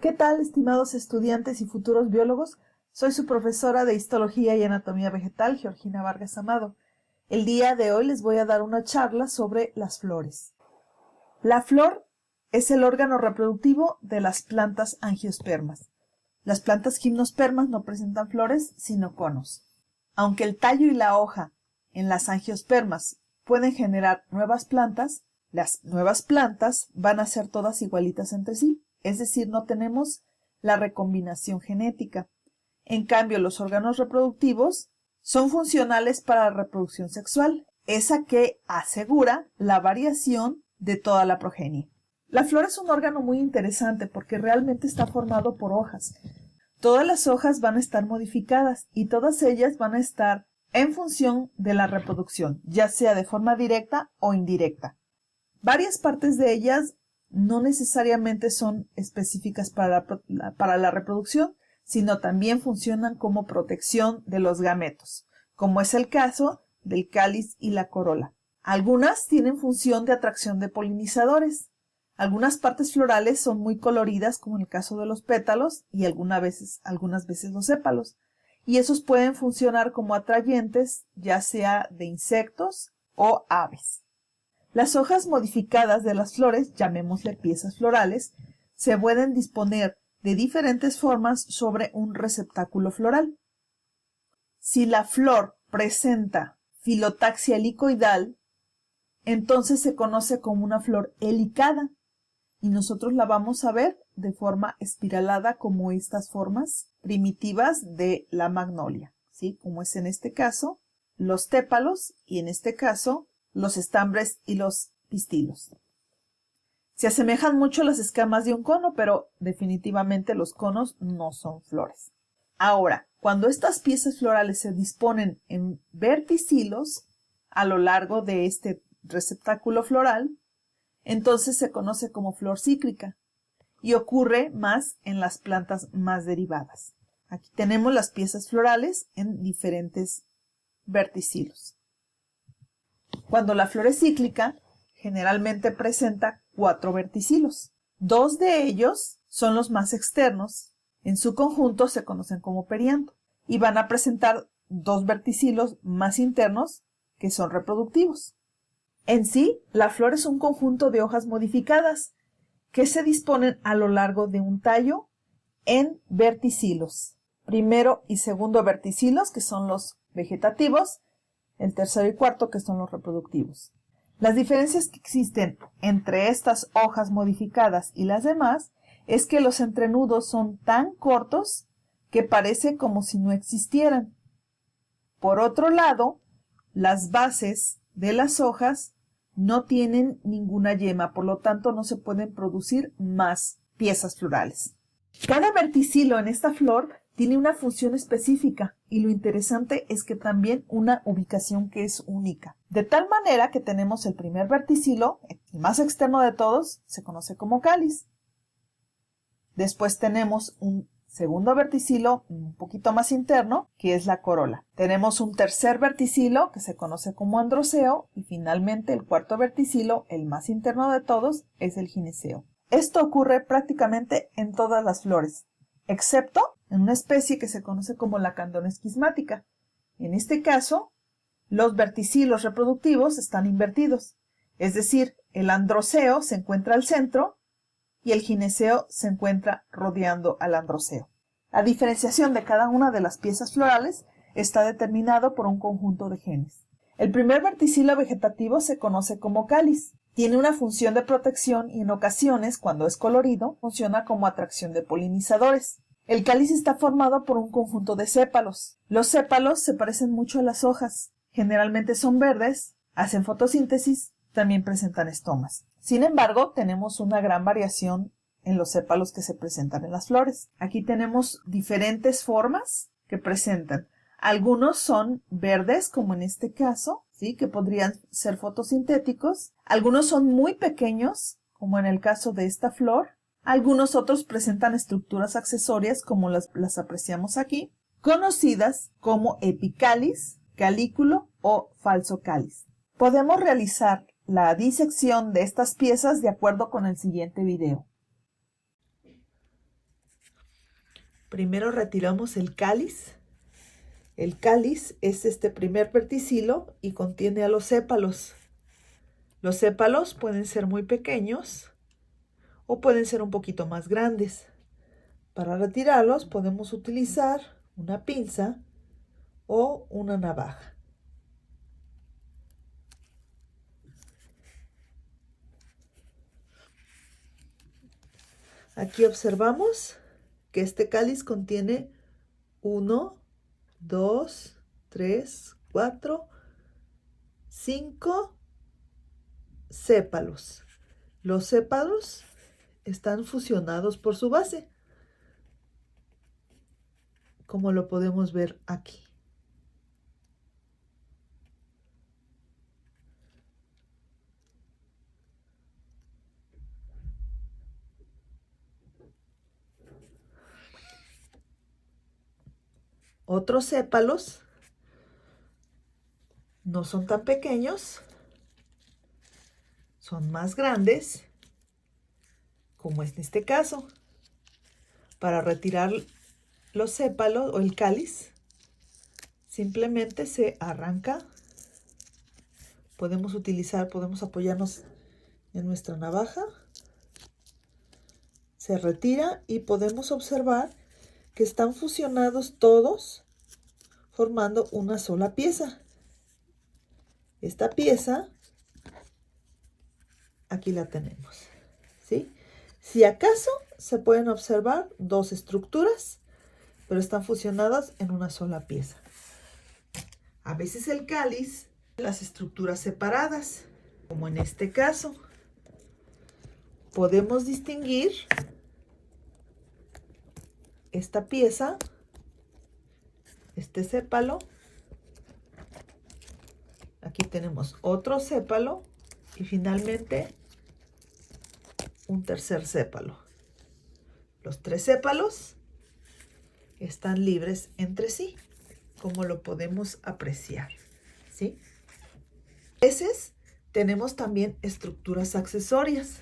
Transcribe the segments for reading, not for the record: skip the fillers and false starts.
¿Qué tal, estimados estudiantes y futuros biólogos? Soy su profesora de Histología y Anatomía Vegetal, Georgina Vargas Amado. El día de hoy les voy a dar una charla sobre las flores. La flor es el órgano reproductivo de las plantas angiospermas. Las plantas gimnospermas no presentan flores, sino conos. Aunque el tallo y la hoja en las angiospermas pueden generar nuevas plantas, las nuevas plantas van a ser todas igualitas entre sí. Es decir, no tenemos la recombinación genética. En cambio, los órganos reproductivos son funcionales para la reproducción sexual, esa que asegura la variación de toda la progenie. La flor es un órgano muy interesante porque realmente está formado por hojas. Todas las hojas van a estar modificadas y todas ellas van a estar en función de la reproducción, ya sea de forma directa o indirecta. Varias partes de ellas no necesariamente son específicas para la reproducción, sino también funcionan como protección de los gametos, como es el caso del cáliz y la corola. Algunas tienen función de atracción de polinizadores. Algunas partes florales son muy coloridas, como en el caso de los pétalos y algunas veces los sépalos, y esos pueden funcionar como atrayentes, ya sea de insectos o aves. Las hojas modificadas de las flores, llamémosle piezas florales, se pueden disponer de diferentes formas sobre un receptáculo floral. Si la flor presenta filotaxia helicoidal, entonces se conoce como una flor helicada y nosotros la vamos a ver de forma espiralada como estas formas primitivas de la magnolia, ¿sí? Como es en este caso los tépalos y en este caso los estambres y los pistilos. Se asemejan mucho a las escamas de un cono, pero definitivamente los conos no son flores. Ahora, cuando estas piezas florales se disponen en verticilos a lo largo de este receptáculo floral, entonces se conoce como flor cíclica y ocurre más en las plantas más derivadas. Aquí tenemos las piezas florales en diferentes verticilos. Cuando la flor es cíclica, generalmente presenta 4 verticilos. 2 de ellos son los más externos. En su conjunto se conocen como perianto y van a presentar 2 verticilos más internos que son reproductivos. En sí, la flor es un conjunto de hojas modificadas que se disponen a lo largo de un tallo en verticilos. Primero y segundo verticilos, que son los vegetativos, el tercero y cuarto, que son los reproductivos. Las diferencias que existen entre estas hojas modificadas y las demás es que los entrenudos son tan cortos que parece como si no existieran. Por otro lado, las bases de las hojas no tienen ninguna yema, por lo tanto no se pueden producir más piezas florales. Cada verticilo en esta flor tiene una función específica y lo interesante es que también una ubicación que es única. De tal manera que tenemos el primer verticilo, el más externo de todos, se conoce como cáliz. Después tenemos un segundo verticilo un poquito más interno, que es la corola. Tenemos un tercer verticilo que se conoce como androceo y finalmente el cuarto verticilo, el más interno de todos, es el gineceo. Esto ocurre prácticamente en todas las flores, excepto en una especie que se conoce como la candona esquismática. En este caso, los verticilos reproductivos están invertidos, es decir, el androceo se encuentra al centro y el gineceo se encuentra rodeando al androceo. La diferenciación de cada una de las piezas florales está determinado por un conjunto de genes. El primer verticilo vegetativo se conoce como cáliz. Tiene una función de protección y en ocasiones, cuando es colorido, funciona como atracción de polinizadores. El cáliz está formado por un conjunto de sépalos. Los sépalos se parecen mucho a las hojas. Generalmente son verdes, hacen fotosíntesis, también presentan estomas. Sin embargo, tenemos una gran variación en los sépalos que se presentan en las flores. Aquí tenemos diferentes formas que presentan. Algunos son verdes, como en este caso, ¿sí? Que podrían ser fotosintéticos. Algunos son muy pequeños, como en el caso de esta flor. Algunos otros presentan estructuras accesorias, como las apreciamos aquí, conocidas como epicáliz, calículo o falso cáliz. Podemos realizar la disección de estas piezas de acuerdo con el siguiente video. Primero retiramos el cáliz. El cáliz es este primer verticilo y contiene a los sépalos. Los sépalos pueden ser muy pequeños o pueden ser un poquito más grandes. Para retirarlos podemos utilizar una pinza o una navaja. Aquí observamos que este cáliz contiene 1, 2, 3, 4, 5 sépalos. Los sépalos están fusionados por su base, como lo podemos ver aquí. Otros sépalos no son tan pequeños, son más grandes, como es en este caso. Para retirar los sépalos o el cáliz, simplemente se arranca. Podemos apoyarnos en nuestra navaja. Se retira y podemos observar que están fusionados todos, formando una sola pieza. Esta pieza, aquí la tenemos, ¿sí? Si acaso se pueden observar dos estructuras, pero están fusionadas en una sola pieza. A veces el cáliz, las estructuras separadas, como en este caso, podemos distinguir esta pieza, este sépalo. Aquí tenemos otro sépalo y finalmente un tercer sépalo. Los tres sépalos están libres entre sí, como lo podemos apreciar, ¿sí? A veces tenemos también estructuras accesorias.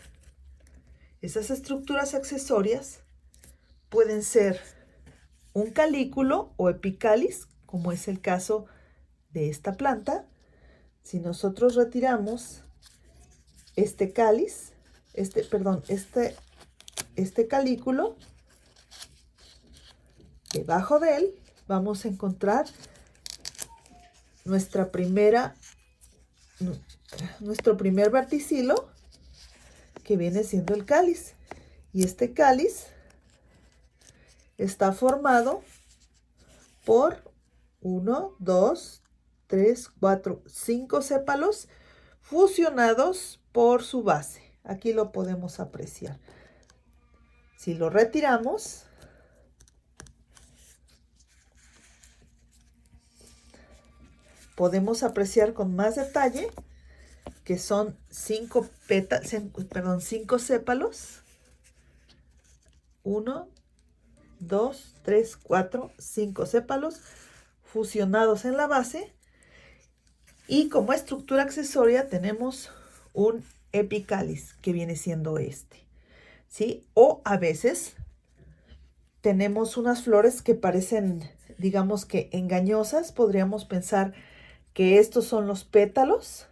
Esas estructuras accesorias pueden ser un calículo o epicáliz, como es el caso de esta planta. Si nosotros retiramos este cáliz, este calículo, debajo de él vamos a encontrar nuestro primer verticilo, que viene siendo el cáliz. Y este cáliz está formado por 1, 2, 3, 4, 5 sépalos fusionados por su base. Aquí lo podemos apreciar. Si lo retiramos, podemos apreciar con más detalle que son 5 sépalos. 1, 2, 3, 4, 5 sépalos fusionados en la base. Y como estructura accesoria tenemos un epicáliz, que viene siendo este, ¿sí? O a veces tenemos unas flores que parecen, digamos que engañosas. Podríamos pensar que estos son los pétalos.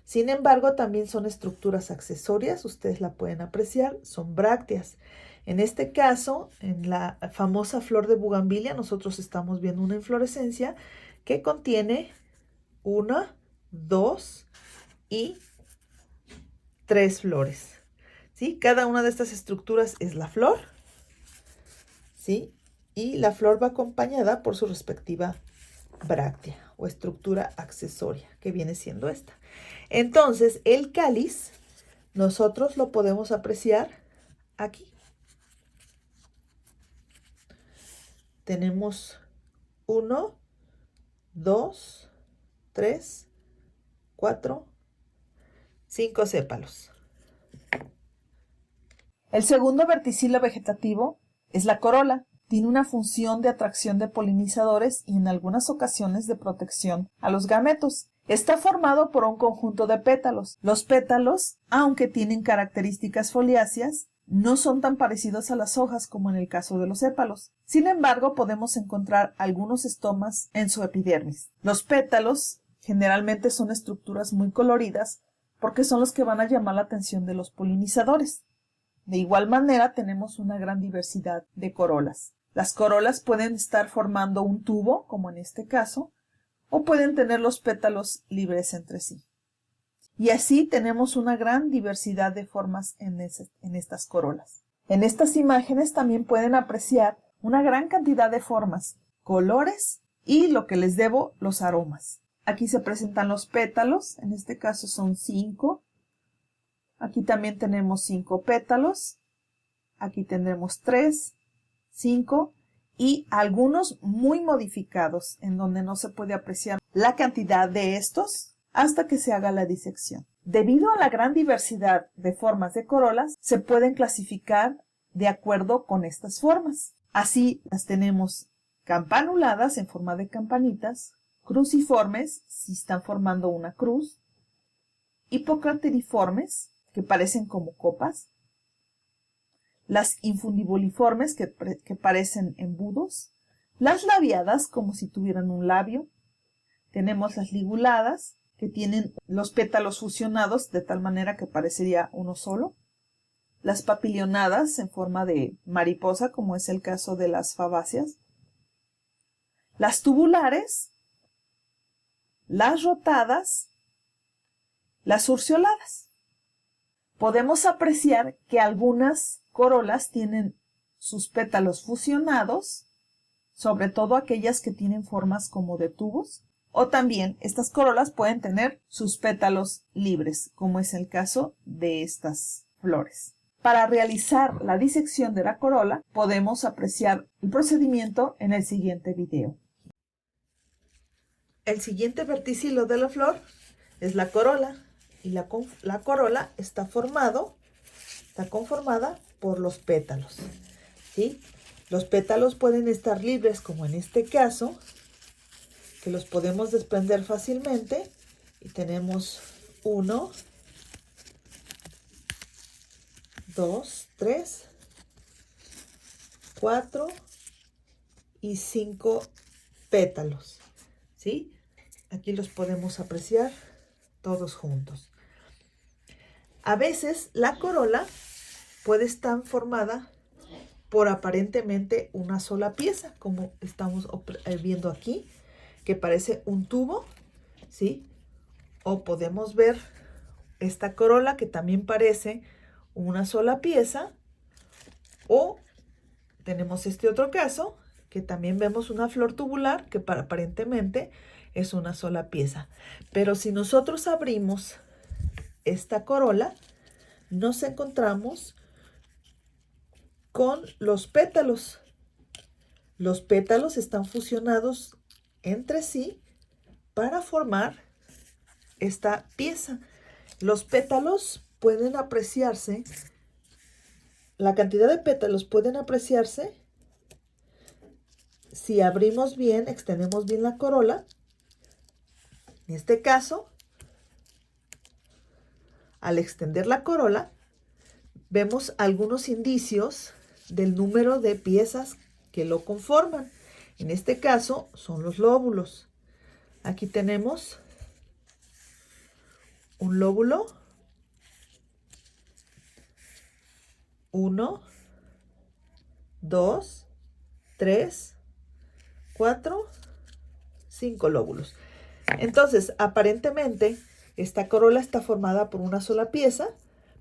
Sin embargo, también son estructuras accesorias. Ustedes la pueden apreciar, son brácteas. En este caso, en la famosa flor de bugambilia, nosotros estamos viendo una inflorescencia que contiene 1, 2 y 3 flores, ¿sí? Cada una de estas estructuras es la flor, ¿sí? Y la flor va acompañada por su respectiva bráctea o estructura accesoria, que viene siendo esta. Entonces, el cáliz nosotros lo podemos apreciar aquí. Tenemos 1, 2, 3, 4, 5 sépalos. El segundo verticilo vegetativo es la corola. Tiene una función de atracción de polinizadores y en algunas ocasiones de protección a los gametos. Está formado por un conjunto de pétalos. Los pétalos, aunque tienen características foliáceas, No son tan parecidos a las hojas como en el caso de los sépalos. Sin embargo, podemos encontrar algunos estomas en su epidermis. Los pétalos generalmente son estructuras muy coloridas porque son los que van a llamar la atención de los polinizadores. De igual manera, tenemos una gran diversidad de corolas. Las corolas pueden estar formando un tubo, como en este caso, o pueden tener los pétalos libres entre sí. Y así tenemos una gran diversidad de formas en estas corolas. En estas imágenes también pueden apreciar una gran cantidad de formas, colores y, lo que les debo, los aromas. Aquí se presentan los pétalos, en este caso son 5. Aquí también tenemos 5 pétalos. Aquí tendremos 3, 5 y algunos muy modificados en donde no se puede apreciar la cantidad de estos hasta que se haga la disección. Debido a la gran diversidad de formas de corolas, se pueden clasificar de acuerdo con estas formas. Así las tenemos campanuladas en forma de campanitas, cruciformes si están formando una cruz, hipocrateriformes que parecen como copas, las infundibuliformes que parecen embudos, las labiadas como si tuvieran un labio, tenemos las liguladas que tienen los pétalos fusionados de tal manera que parecería uno solo, las papilionadas en forma de mariposa como es el caso de las fabáceas, las tubulares, las rotadas, las urceoladas. Podemos apreciar que algunas corolas tienen sus pétalos fusionados, sobre todo aquellas que tienen formas como de tubos, o también estas corolas pueden tener sus pétalos libres, como es el caso de estas flores. Para realizar la disección de la corola, podemos apreciar el procedimiento en el siguiente video. El siguiente verticilo de la flor es la corola, y la corola está conformada por los pétalos, ¿sí? Los pétalos pueden estar libres, como en este caso, que los podemos desprender fácilmente, y tenemos 1, 2, 3, 4 y 5 pétalos, ¿sí? Aquí los podemos apreciar todos juntos. A veces la corola puede estar formada por aparentemente una sola pieza, como estamos viendo aquí, que parece un tubo, ¿sí? O podemos ver esta corola que también parece una sola pieza, o tenemos este otro caso, que también vemos una flor tubular que aparentemente es una sola pieza. Pero si nosotros abrimos esta corola, nos encontramos con los pétalos. Los pétalos están fusionados entre sí para formar esta pieza. Los pétalos pueden apreciarse, la cantidad de pétalos pueden apreciarse si abrimos bien, extendemos bien la corola. En este caso, al extender la corola, vemos algunos indicios del número de piezas que lo conforman. En este caso, son los lóbulos. Aquí tenemos un lóbulo, 1, 2, 3, 4, 5 lóbulos. Entonces, aparentemente, esta corola está formada por una sola pieza,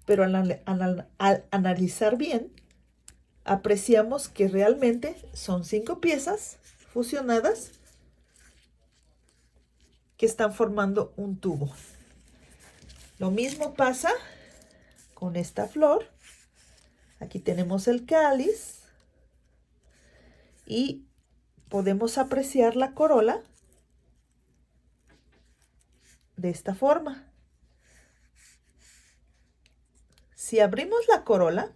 pero al analizar bien, apreciamos que realmente son 5 piezas fusionadas que están formando un tubo. Lo mismo pasa con esta flor. Aquí tenemos el cáliz y podemos apreciar la corola de esta forma. Si abrimos la corola,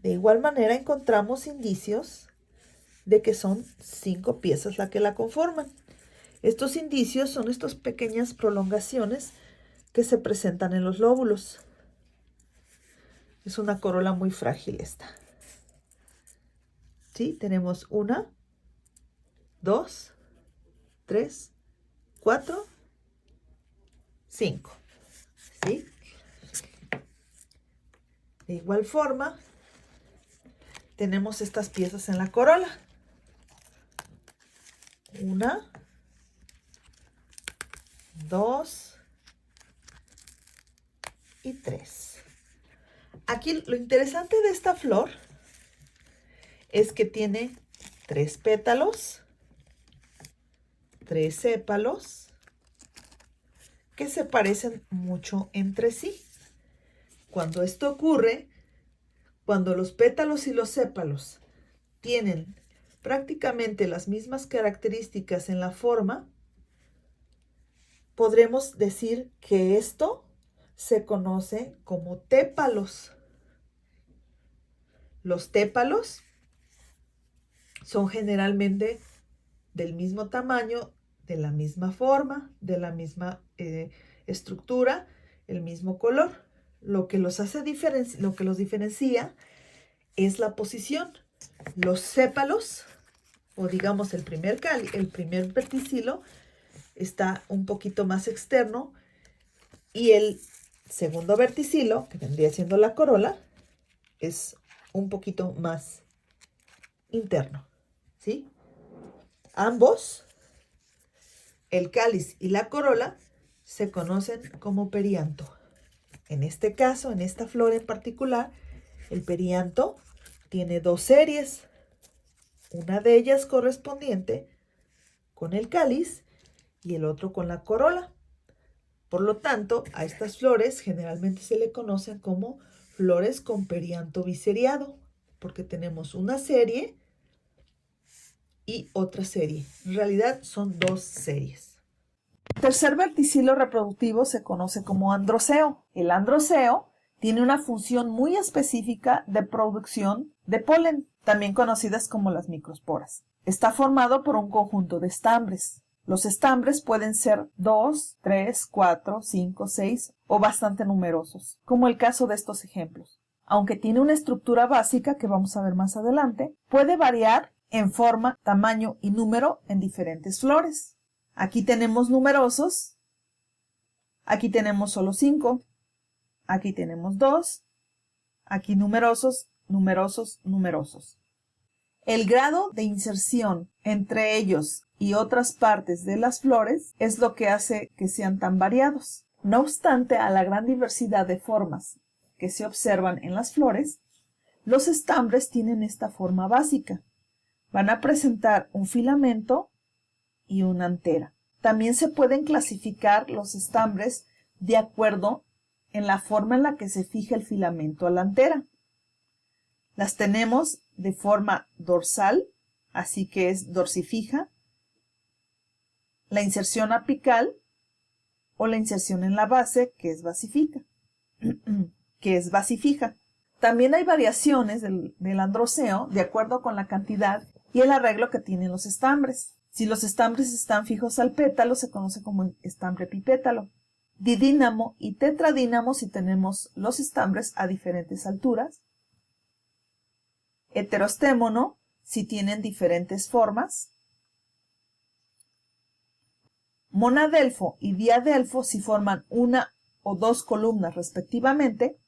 de igual manera encontramos indicios de que son 5 piezas las que la conforman. Estos indicios son estas pequeñas prolongaciones que se presentan en los lóbulos. Es una corola muy frágil esta. ¿Sí? Tenemos 1, 2, 3, 4, 5. ¿Sí? De igual forma, tenemos estas piezas en la corola. 1, 2 y 3. Aquí lo interesante de esta flor es que tiene 3 pétalos, 3 sépalos, que se parecen mucho entre sí. Cuando esto ocurre, cuando los pétalos y los sépalos tienen prácticamente las mismas características en la forma, podremos decir que esto se conoce como tépalos. Los tépalos son generalmente del mismo tamaño, de la misma forma, de la misma estructura, el mismo color. Lo que los diferencia es la posición. Los sépalos, o digamos el primer verticilo, está un poquito más externo y el segundo verticilo, que vendría siendo la corola, es un poquito más interno, ¿sí? Ambos, el cáliz y la corola, se conocen como perianto. En este caso, en esta flor en particular, el perianto tiene 2 series, una de ellas correspondiente con el cáliz y el otro con la corola. Por lo tanto, a estas flores generalmente se le conocen como flores con perianto biseriado, porque tenemos una serie y otra serie. En realidad son 2 series. El tercer verticilo reproductivo se conoce como androceo. El androceo tiene una función muy específica de producción de polen, también conocidas como las microesporas. Está formado por un conjunto de estambres. Los estambres pueden ser 2, 3, 4, 5, 6 o bastante numerosos, como el caso de estos ejemplos. Aunque tiene una estructura básica que vamos a ver más adelante, puede variar en forma, tamaño y número en diferentes flores. Aquí tenemos numerosos, aquí tenemos solo 5, aquí tenemos 2, aquí numerosos, numerosos, numerosos. El grado de inserción entre ellos y otras partes de las flores es lo que hace que sean tan variados. No obstante, a la gran diversidad de formas que se observan en las flores, los estambres tienen esta forma básica. Van a presentar un filamento y una antera. También se pueden clasificar los estambres de acuerdo en la forma en la que se fija el filamento a la antera. Las tenemos de forma dorsal, así que es dorsifija, la inserción apical o la inserción en la base, que es basifija. También hay variaciones del androceo de acuerdo con la cantidad y el arreglo que tienen los estambres. Si los estambres están fijos al pétalo, se conoce como estambre epipétalo. Didínamo y tetradínamo si tenemos los estambres a diferentes alturas. Heterostémono si tienen diferentes formas. Monadelfo y diadelfo si forman una o 2 columnas respectivamente.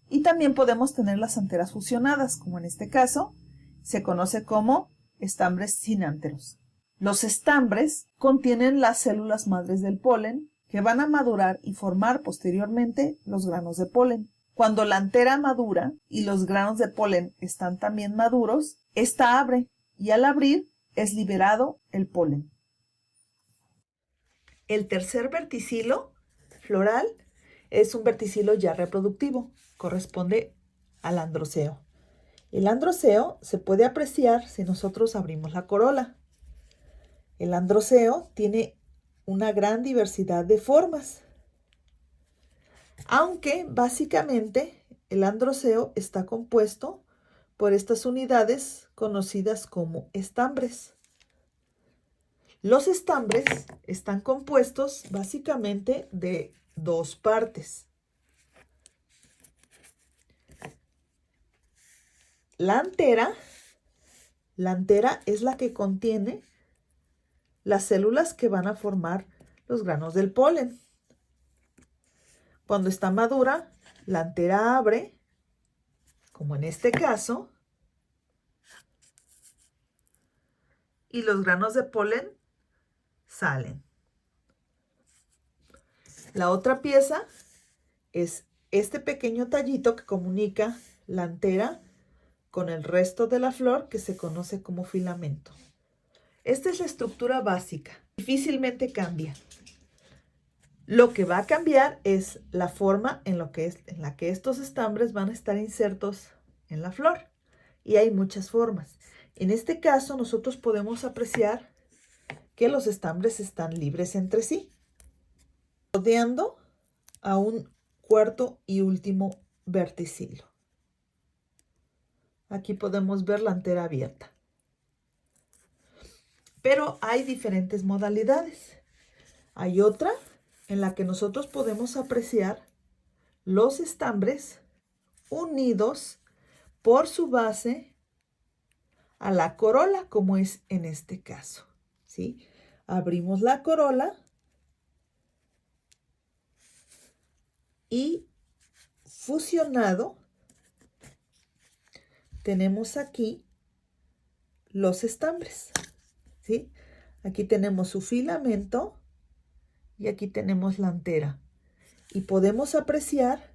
Y también podemos tener las anteras fusionadas, como en este caso, se conoce como estambres sinánteros. Los estambres contienen las células madres del polen que van a madurar y formar posteriormente los granos de polen. Cuando la antera madura y los granos de polen están también maduros, esta abre y al abrir es liberado el polen. El tercer verticilo floral es un verticilo ya reproductivo, corresponde al androceo. El androceo se puede apreciar si nosotros abrimos la corola. El androceo tiene una gran diversidad de formas, aunque básicamente el androceo está compuesto por estas unidades conocidas como estambres. Los estambres están compuestos básicamente de 2 partes. la antera es la que contiene las células que van a formar los granos del polen. Cuando está madura, la antera abre, como en este caso, y los granos de polen salen. La otra pieza es este pequeño tallito que comunica la antera con el resto de la flor, que se conoce como filamento. Esta es la estructura básica. Difícilmente cambia. Lo que va a cambiar es la forma en la que estos estambres van a estar insertos en la flor. Y hay muchas formas. En este caso, nosotros podemos apreciar que los estambres están libres entre sí, rodeando a un cuarto y último verticilo. Aquí podemos ver la antera abierta. Pero hay diferentes modalidades. Hay otra en la que nosotros podemos apreciar los estambres unidos por su base a la corola, como es en este caso, ¿sí? Abrimos la corola y fusionado tenemos aquí los estambres, ¿sí? Aquí tenemos su filamento y aquí tenemos la antera. Y podemos apreciar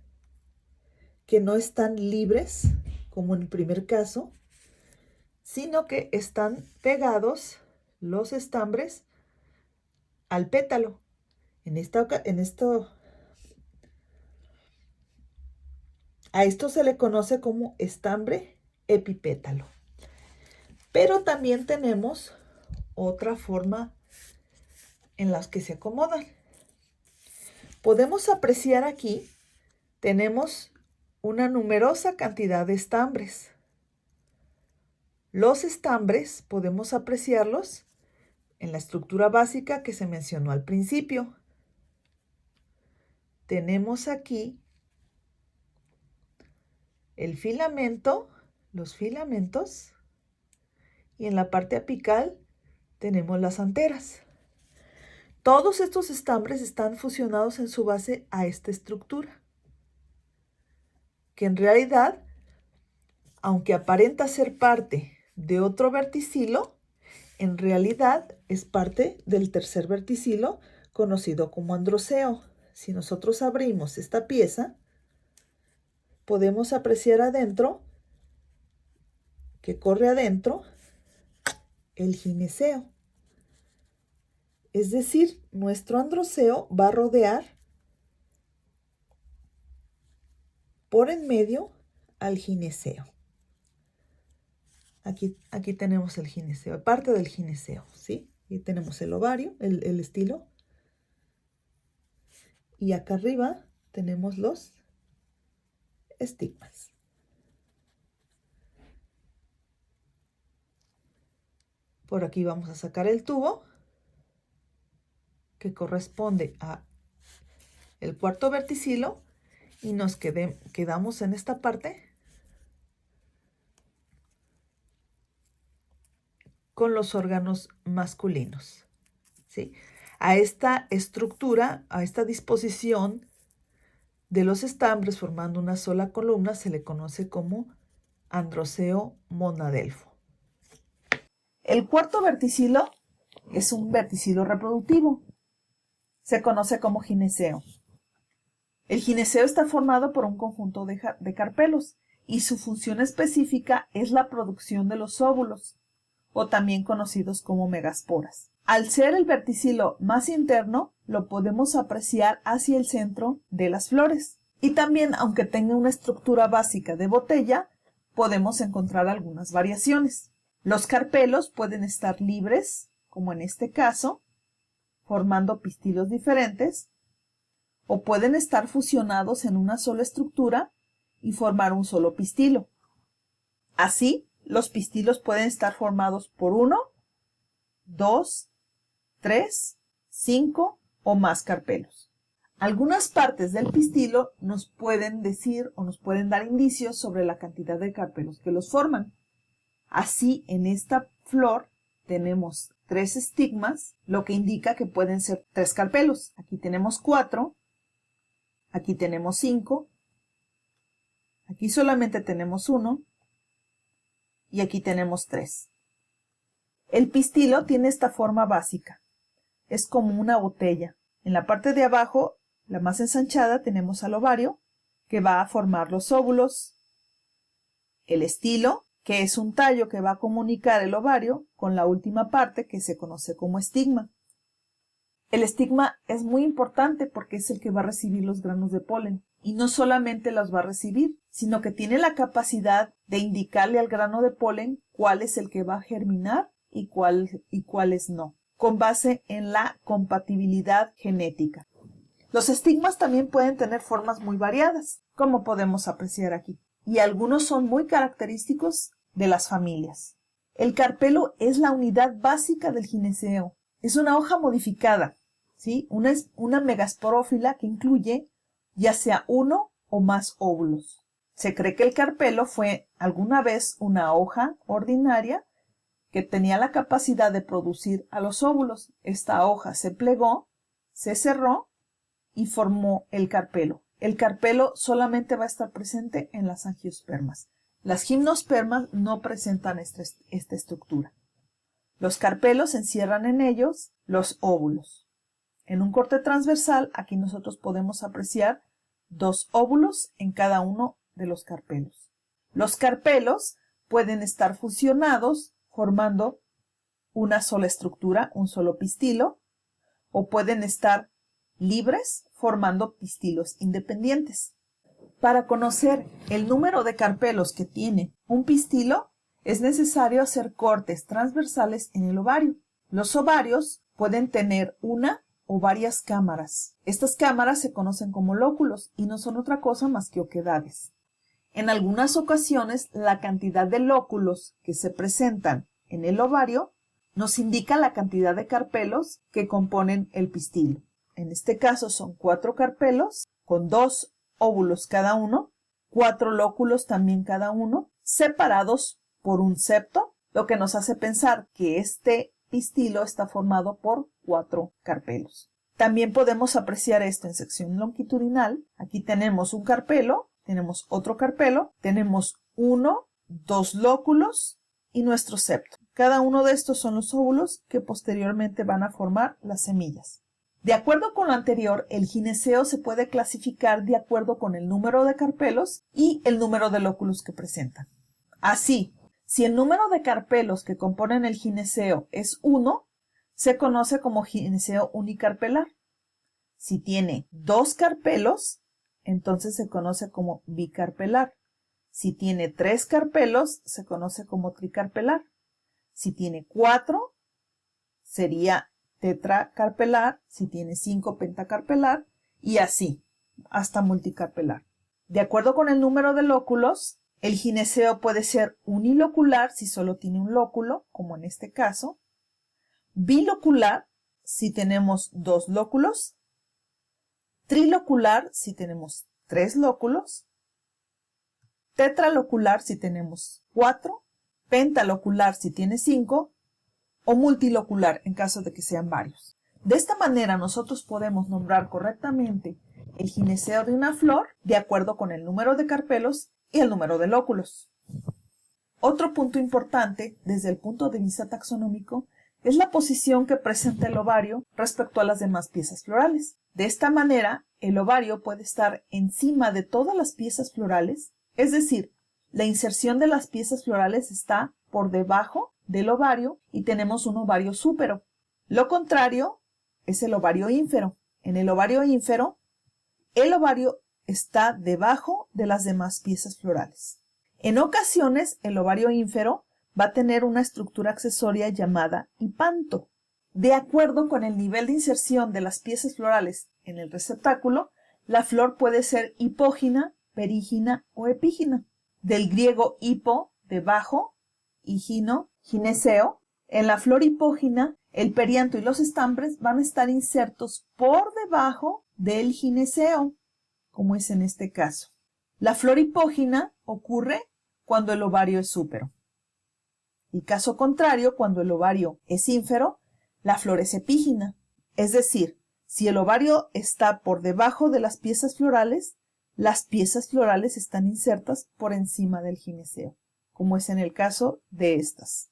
que no están libres, como en el primer caso, sino que están pegados los estambres al pétalo. A esto se le conoce como estambre epipétalo. Pero también tenemos otra forma en las que se acomodan. Podemos apreciar aquí, tenemos una numerosa cantidad de estambres. Los estambres podemos apreciarlos en la estructura básica que se mencionó al principio. Tenemos aquí el filamento, los filamentos, y en la parte apical tenemos las anteras. Todos estos estambres están fusionados en su base a esta estructura, que en realidad, aunque aparenta ser parte de otro verticilo, en realidad es parte del tercer verticilo conocido como androceo. Si nosotros abrimos esta pieza, podemos apreciar adentro, que corre adentro, el gineceo. Es decir, nuestro androceo va a rodear por en medio al gineceo. Aquí tenemos el gineceo, parte del gineceo, ¿sí? Y tenemos el ovario, el estilo. Y acá arriba tenemos los estigmas. Por aquí vamos a sacar el tubo, que corresponde a el cuarto verticilo, y nos quedamos en esta parte con los órganos masculinos, ¿sí? A esta estructura, a esta disposición de los estambres formando una sola columna se le conoce como androceo monadelfo. El cuarto verticilo es un verticilo reproductivo. Se conoce como gineceo. El gineceo está formado por un conjunto de carpelos y su función específica es la producción de los óvulos, o también conocidos como megasporas. Al ser el verticilo más interno, lo podemos apreciar hacia el centro de las flores. Y también, aunque tenga una estructura básica de botella, podemos encontrar algunas variaciones. Los carpelos pueden estar libres, como en este caso, formando pistilos diferentes, o pueden estar fusionados en una sola estructura y formar un solo pistilo. Así, los pistilos pueden estar formados por 1, 2, 3, 5 o más carpelos. Algunas partes del pistilo nos pueden decir o nos pueden dar indicios sobre la cantidad de carpelos que los forman. Así, en esta flor tenemos 3 estigmas, lo que indica que pueden ser 3 carpelos. Aquí tenemos 4, aquí tenemos 5, aquí solamente tenemos 1 y aquí tenemos 3. El pistilo tiene esta forma básica. Es como una botella. En la parte de abajo, la más ensanchada, tenemos al ovario, que va a formar los óvulos, el estilo, que es un tallo que va a comunicar el ovario con la última parte, que se conoce como estigma. El estigma es muy importante porque es el que va a recibir los granos de polen. Y no solamente los va a recibir, sino que tiene la capacidad de indicarle al grano de polen cuál es el que va a germinar y cuáles no, con base en la compatibilidad genética. Los estigmas también pueden tener formas muy variadas, como podemos apreciar aquí, y algunos son muy característicos de las familias. El carpelo es la unidad básica del gineceo. Es una hoja modificada, ¿sí? Una megasporófila que incluye ya sea uno o más óvulos. Se cree que el carpelo fue alguna vez una hoja ordinaria que tenía la capacidad de producir a los óvulos. Esta hoja se plegó, se cerró y formó el carpelo. El carpelo solamente va a estar presente en las angiospermas. Las gimnospermas no presentan esta estructura. Los carpelos encierran en ellos los óvulos. En un corte transversal, aquí nosotros podemos apreciar 2 óvulos en cada uno de los carpelos. Los carpelos pueden estar fusionados formando una sola estructura, un solo pistilo, o pueden estar libres formando pistilos independientes. Para conocer el número de carpelos que tiene un pistilo, es necesario hacer cortes transversales en el ovario. Los ovarios pueden tener una o varias cámaras. Estas cámaras se conocen como lóculos y no son otra cosa más que oquedades. En algunas ocasiones, la cantidad de lóculos que se presentan en el ovario nos indica la cantidad de carpelos que componen el pistilo. En este caso son 4 carpelos con 2 óvulos cada uno, 4 lóculos también cada uno, separados por un septo, lo que nos hace pensar que este pistilo está formado por 4 carpelos. También podemos apreciar esto en sección longitudinal. Aquí tenemos un carpelo, tenemos otro carpelo, tenemos 1, 2 lóculos y nuestro septo. Cada uno de estos son los óvulos que posteriormente van a formar las semillas. De acuerdo con lo anterior, el gineceo se puede clasificar de acuerdo con el número de carpelos y el número de lóculos que presentan. Así, si el número de carpelos que componen el gineceo es 1, se conoce como gineceo unicarpelar. Si tiene 2 carpelos, entonces se conoce como bicarpelar. Si tiene 3 carpelos, se conoce como tricarpelar. Si tiene 4, sería tetracarpelar. Si tiene 5, pentacarpelar. Y así, hasta multicarpelar. De acuerdo con el número de lóculos, el gineceo puede ser unilocular si solo tiene un lóculo, como en este caso. Bilocular si tenemos 2 lóculos. Trilocular si tenemos 3 lóculos. Tetralocular si tenemos 4. Pentalocular si tiene 5. O multilocular en caso de que sean varios. De esta manera nosotros podemos nombrar correctamente el gineceo de una flor de acuerdo con el número de carpelos y el número de lóculos. Otro punto importante desde el punto de vista taxonómico es la posición que presenta el ovario respecto a las demás piezas florales. De esta manera, el ovario puede estar encima de todas las piezas florales, es decir, la inserción de las piezas florales está por debajo del ovario y tenemos un ovario súpero. Lo contrario es el ovario ínfero. En el ovario ínfero, el ovario está debajo de las demás piezas florales. En ocasiones, el ovario ínfero va a tener una estructura accesoria llamada hipanto. De acuerdo con el nivel de inserción de las piezas florales en el receptáculo, la flor puede ser hipógina, perígina o epígina. Del griego hipo, debajo, y gino, gineceo. En la flor hipógina, el perianto y los estambres van a estar insertos por debajo del gineceo, como es en este caso. La flor hipógina ocurre cuando el ovario es súpero. El caso contrario, cuando el ovario es ínfero, la flor es epígina. Es decir, si el ovario está por debajo de las piezas florales, las piezas florales están insertas por encima del gineceo, como es en el caso de estas.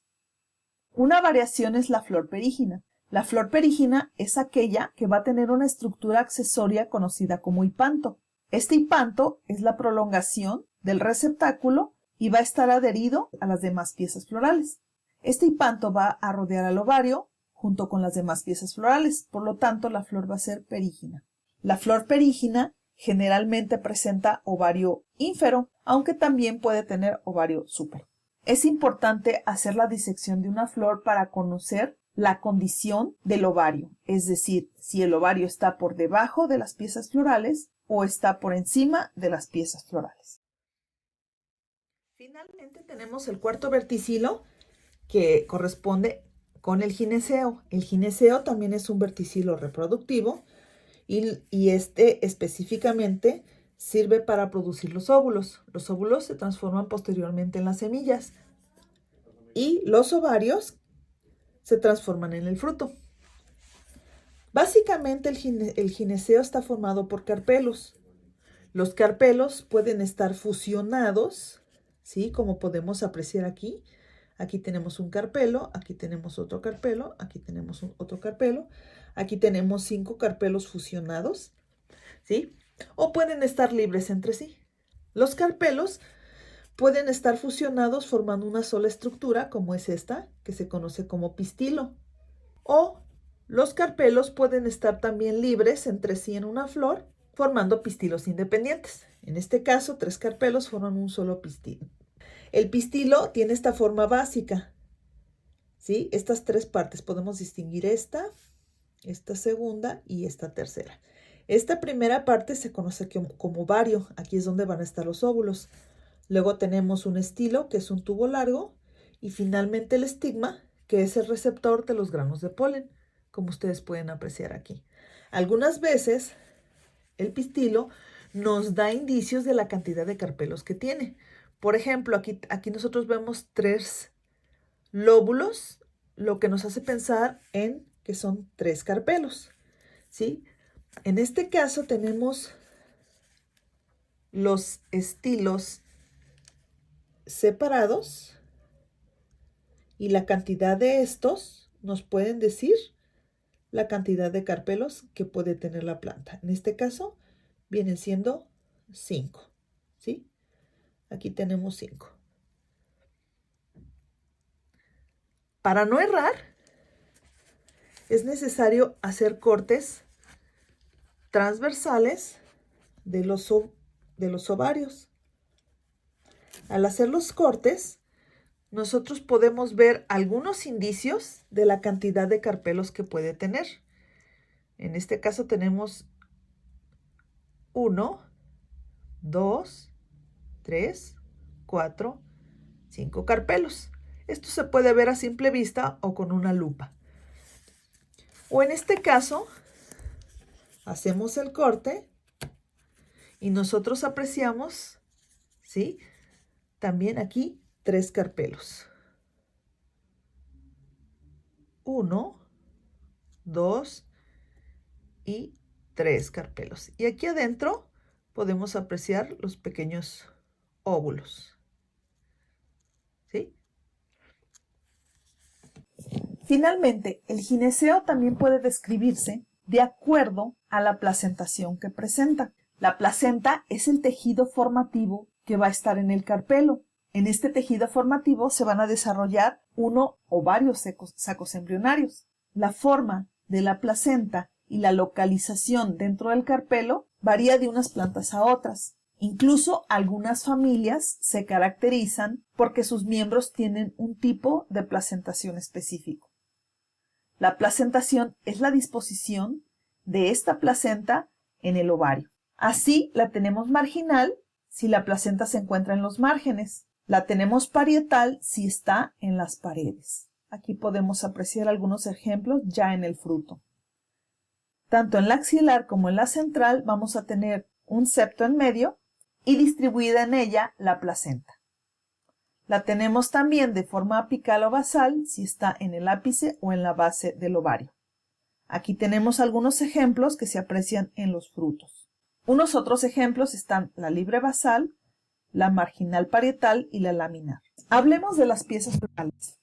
Una variación es la flor perígina. La flor perígina es aquella que va a tener una estructura accesoria conocida como hipanto. Este hipanto es la prolongación del receptáculo y va a estar adherido a las demás piezas florales. Este hipanto va a rodear al ovario junto con las demás piezas florales, por lo tanto la flor va a ser perígina. La flor perígina generalmente presenta ovario ínfero, aunque también puede tener ovario súpero. Es importante hacer la disección de una flor para conocer la condición del ovario, es decir, si el ovario está por debajo de las piezas florales o está por encima de las piezas florales. Finalmente tenemos el cuarto verticilo que corresponde con el gineceo. El gineceo también es un verticilo reproductivo y este específicamente sirve para producir los óvulos. Los óvulos se transforman posteriormente en las semillas y los ovarios se transforman en el fruto. Básicamente el gineceo está formado por carpelos. Los carpelos pueden estar fusionados, ¿sí? Como podemos apreciar aquí. Aquí tenemos un carpelo, aquí tenemos otro carpelo, aquí tenemos otro carpelo. Aquí tenemos 5 carpelos fusionados, ¿sí? O pueden estar libres entre sí. Los carpelos pueden estar fusionados formando una sola estructura, como es esta, que se conoce como pistilo. O los carpelos pueden estar también libres entre sí en una flor, formando pistilos independientes. En este caso, 3 carpelos forman un solo pistilo. El pistilo tiene esta forma básica, ¿sí? Estas 3 partes, podemos distinguir esta segunda y esta tercera. Esta primera parte se conoce como ovario, aquí es donde van a estar los óvulos. Luego tenemos un estilo, que es un tubo largo, y finalmente el estigma, que es el receptor de los granos de polen, como ustedes pueden apreciar aquí. Algunas veces el pistilo nos da indicios de la cantidad de carpelos que tiene. Por ejemplo, aquí nosotros vemos 3 lóbulos, lo que nos hace pensar en que son 3 carpelos, ¿sí? En este caso tenemos los estilos separados y la cantidad de estos nos pueden decir la cantidad de carpelos que puede tener la planta. En este caso vienen siendo 5, ¿sí? Aquí tenemos 5. Para no errar, es necesario hacer cortes transversales de los ovarios. Al hacer los cortes, nosotros podemos ver algunos indicios de la cantidad de carpelos que puede tener. En este caso tenemos 1, 2, 3, 4, 5 carpelos. Esto se puede ver a simple vista o con una lupa. O en este caso, hacemos el corte y nosotros apreciamos, ¿sí? También aquí 3 carpelos. 1, 2 y 3 carpelos. Y aquí adentro podemos apreciar los pequeños óvulos, ¿sí? Finalmente, el gineceo también puede describirse de acuerdo a la placentación que presenta. La placenta es el tejido formativo que va a estar en el carpelo. En este tejido formativo se van a desarrollar uno o varios sacos embrionarios. La forma de la placenta y la localización dentro del carpelo varía de unas plantas a otras. Incluso algunas familias se caracterizan porque sus miembros tienen un tipo de placentación específico. La placentación es la disposición de esta placenta en el ovario. Así la tenemos marginal si la placenta se encuentra en los márgenes. La tenemos parietal si está en las paredes. Aquí podemos apreciar algunos ejemplos ya en el fruto. Tanto en la axilar como en la central vamos a tener un septo en medio y distribuida en ella la placenta. La tenemos también de forma apical o basal si está en el ápice o en la base del ovario. Aquí tenemos algunos ejemplos que se aprecian en los frutos. Unos otros ejemplos están la libre basal, la marginal parietal y la laminar. Hablemos de las piezas florales.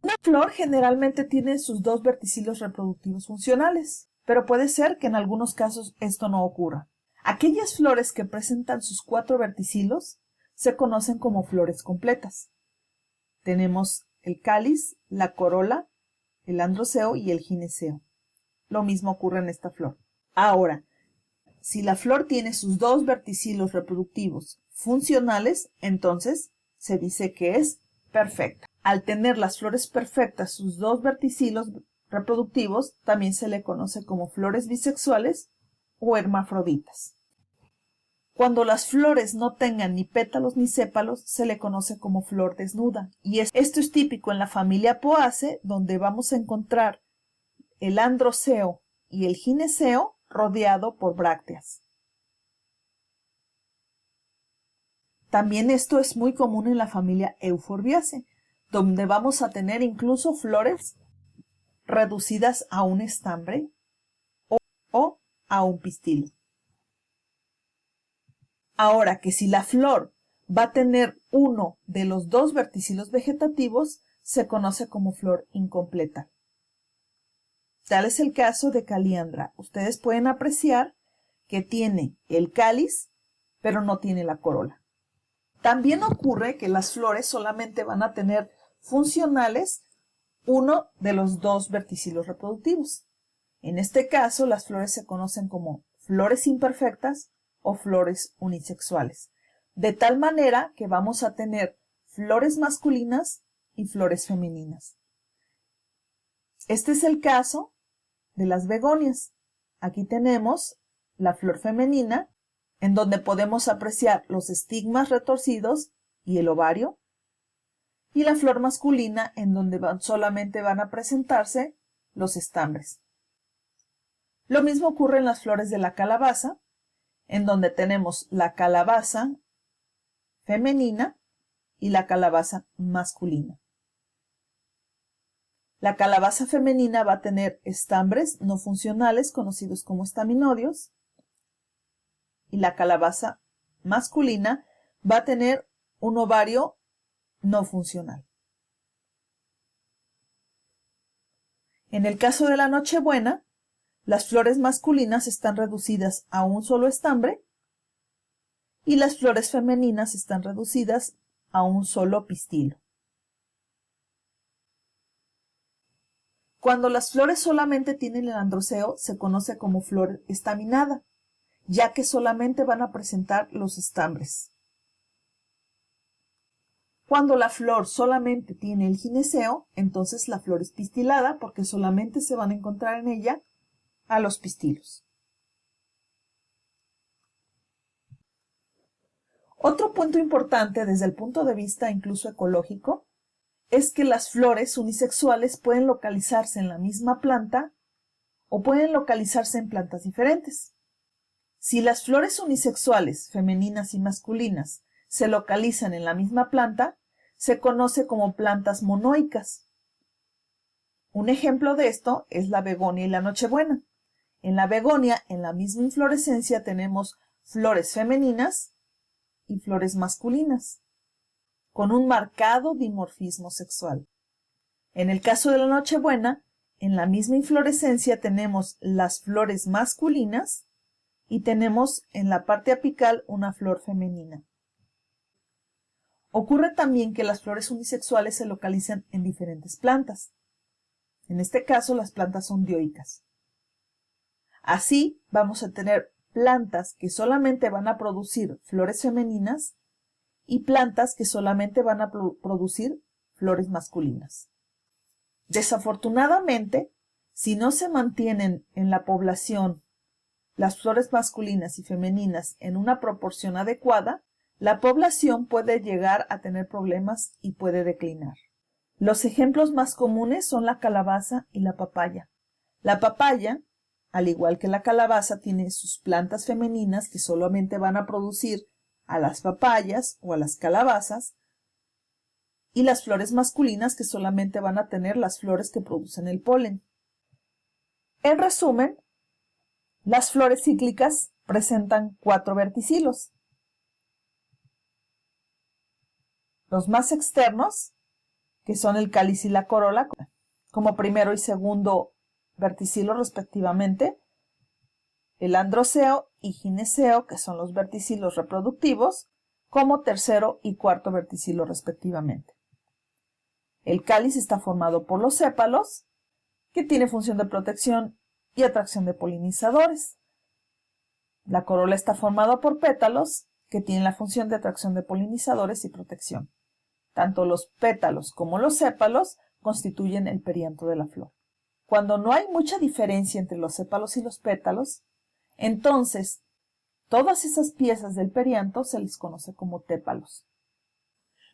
Una flor generalmente tiene sus dos verticilos reproductivos funcionales, pero puede ser que en algunos casos esto no ocurra. Aquellas flores que presentan sus 4 verticilos se conocen como flores completas. Tenemos el cáliz, la corola, el androceo y el gineceo. Lo mismo ocurre en esta flor. Ahora, si la flor tiene sus 2 verticilos reproductivos funcionales, entonces se dice que es perfecta. Al tener las flores perfectas sus 2 verticilos reproductivos, también se le conoce como flores bisexuales o hermafroditas. Cuando las flores no tengan ni pétalos ni sépalos, se le conoce como flor desnuda. Y esto es típico en la familia Poaceae, donde vamos a encontrar el androceo y el gineceo rodeado por brácteas. También esto es muy común en la familia Euphorbiaceae, donde vamos a tener incluso flores reducidas a un estambre o a un pistilo. Ahora que si la flor va a tener uno de los 2 verticilos vegetativos, se conoce como flor incompleta. Tal es el caso de Caliandra. Ustedes pueden apreciar que tiene el cáliz, pero no tiene la corola. También ocurre que las flores solamente van a tener funcionales uno de los 2 verticilos reproductivos. En este caso, las flores se conocen como flores imperfectas o flores unisexuales, de tal manera que vamos a tener flores masculinas y flores femeninas. Este es el caso de las begonias. Aquí tenemos la flor femenina, en donde podemos apreciar los estigmas retorcidos y el ovario, y la flor masculina, en donde solamente van a presentarse los estambres. Lo mismo ocurre en las flores de la calabaza, en donde tenemos la calabaza femenina y la calabaza masculina. La calabaza femenina va a tener estambres no funcionales conocidos como estaminodios y la calabaza masculina va a tener un ovario no funcional. En el caso de la Nochebuena, las flores masculinas están reducidas a un solo estambre y las flores femeninas están reducidas a un solo pistilo. Cuando las flores solamente tienen el androceo, se conoce como flor estaminada, ya que solamente van a presentar los estambres. Cuando la flor solamente tiene el gineceo, entonces la flor es pistilada porque solamente se van a encontrar en ella a los pistilos. Otro punto importante desde el punto de vista incluso ecológico es que las flores unisexuales pueden localizarse en la misma planta o pueden localizarse en plantas diferentes. Si las flores unisexuales, femeninas y masculinas, se localizan en la misma planta, se conoce como plantas monoicas. Un ejemplo de esto es la begonia y la nochebuena. En la begonia, en la misma inflorescencia, tenemos flores femeninas y flores masculinas, con un marcado dimorfismo sexual. En el caso de la nochebuena, en la misma inflorescencia tenemos las flores masculinas y tenemos en la parte apical una flor femenina. Ocurre también que las flores unisexuales se localizan en diferentes plantas. En este caso, las plantas son dioicas. Así, vamos a tener plantas que solamente van a producir flores femeninas y plantas que solamente van a producir flores masculinas. Desafortunadamente, si no se mantienen en la población las flores masculinas y femeninas en una proporción adecuada, la población puede llegar a tener problemas y puede declinar. Los ejemplos más comunes son la calabaza y la papaya. La papaya al igual que la calabaza, tiene sus plantas femeninas que solamente van a producir a las papayas o a las calabazas, y las flores masculinas que solamente van a tener las flores que producen el polen. En resumen, las flores cíclicas presentan 4 verticilos. Los más externos, que son el cáliz y la corola, como primero y segundo verticilo respectivamente, el androceo y gineceo, que son los verticilos reproductivos, como tercero y cuarto verticilo respectivamente. El cáliz está formado por los sépalos, que tiene función de protección y atracción de polinizadores. La corola está formada por pétalos, que tienen la función de atracción de polinizadores y protección. Tanto los pétalos como los sépalos constituyen el perianto de la flor. Cuando no hay mucha diferencia entre los sépalos y los pétalos, entonces todas esas piezas del perianto se les conoce como tépalos.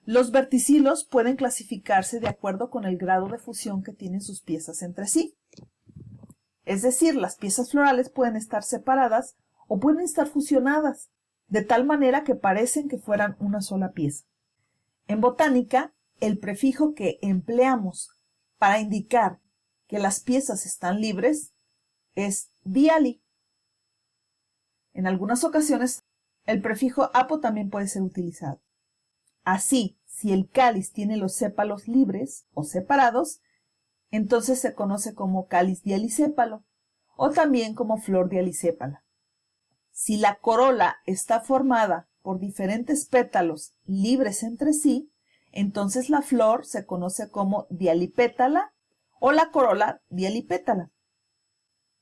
Los verticilos pueden clasificarse de acuerdo con el grado de fusión que tienen sus piezas entre sí. Es decir, las piezas florales pueden estar separadas o pueden estar fusionadas, de tal manera que parecen que fueran una sola pieza. En botánica, el prefijo que empleamos para indicar que las piezas están libres es diali. En algunas ocasiones, el prefijo apo también puede ser utilizado. Así, si el cáliz tiene los sépalos libres o separados, entonces se conoce como cáliz dialisépalo o también como flor dialisépala. Si la corola está formada por diferentes pétalos libres entre sí, entonces la flor se conoce como dialipétala o la corola dialipétala.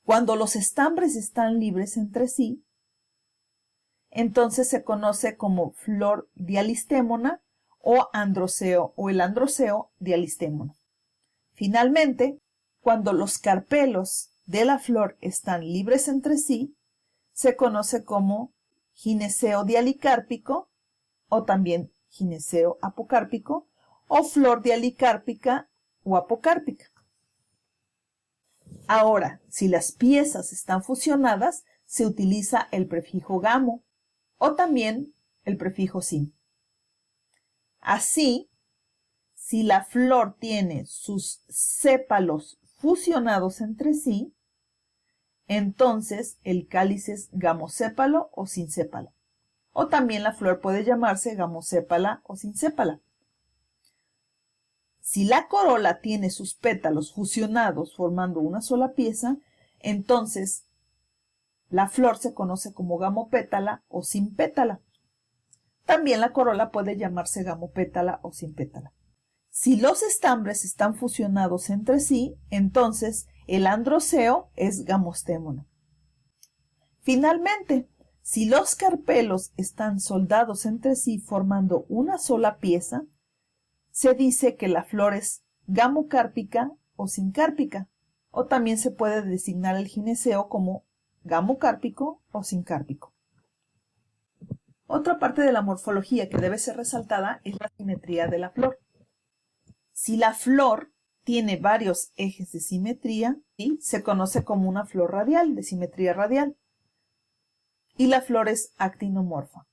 Cuando los estambres están libres entre sí, entonces se conoce como flor dialistémona o androceo o el androceo dialistémona. Finalmente, cuando los carpelos de la flor están libres entre sí, se conoce como gineceo dialicárpico o también gineceo apocárpico o flor dialicárpica o apocárpica. Ahora, si las piezas están fusionadas, se utiliza el prefijo gamo o también el prefijo sin. Así, si la flor tiene sus sépalos fusionados entre sí, entonces el cáliz es gamosépalo o sinsépalo. O también la flor puede llamarse gamosépala o sinsépala. Si la corola tiene sus pétalos fusionados formando una sola pieza, entonces la flor se conoce como gamopétala o simpétala. También la corola puede llamarse gamopétala o simpétala. Si los estambres están fusionados entre sí, entonces el androceo es gamostémono. Finalmente, si los carpelos están soldados entre sí formando una sola pieza, se dice que la flor es gamocárpica o sincárpica, o también se puede designar el gineceo como gamocárpico o sincárpico. Otra parte de la morfología que debe ser resaltada es la simetría de la flor. Si la flor tiene varios ejes de simetría, ¿sí?, se conoce como una flor radial, de simetría radial, y la flor es actinomorfa.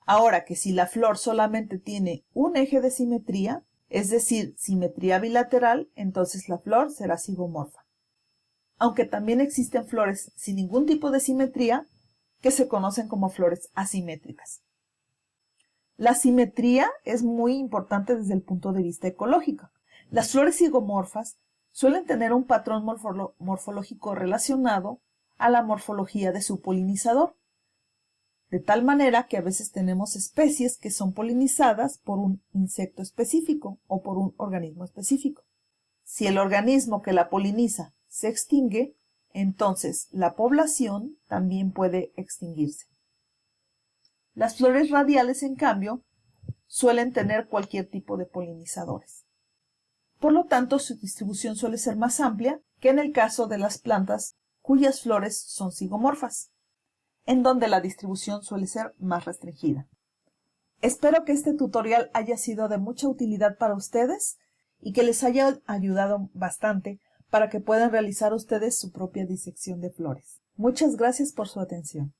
Ahora que si la flor solamente tiene un eje de simetría, es decir, simetría bilateral, entonces la flor será zigomorfa. Aunque también existen flores sin ningún tipo de simetría, que se conocen como flores asimétricas. La simetría es muy importante desde el punto de vista ecológico. Las flores zigomorfas suelen tener un patrón morfológico relacionado a la morfología de su polinizador, de tal manera que a veces tenemos especies que son polinizadas por un insecto específico o por un organismo específico. Si el organismo que la poliniza se extingue, entonces la población también puede extinguirse. Las flores radiales, en cambio, suelen tener cualquier tipo de polinizadores. Por lo tanto, su distribución suele ser más amplia que en el caso de las plantas cuyas flores son zigomorfas, en donde la distribución suele ser más restringida. Espero que este tutorial haya sido de mucha utilidad para ustedes y que les haya ayudado bastante para que puedan realizar ustedes su propia disección de flores. Muchas gracias por su atención.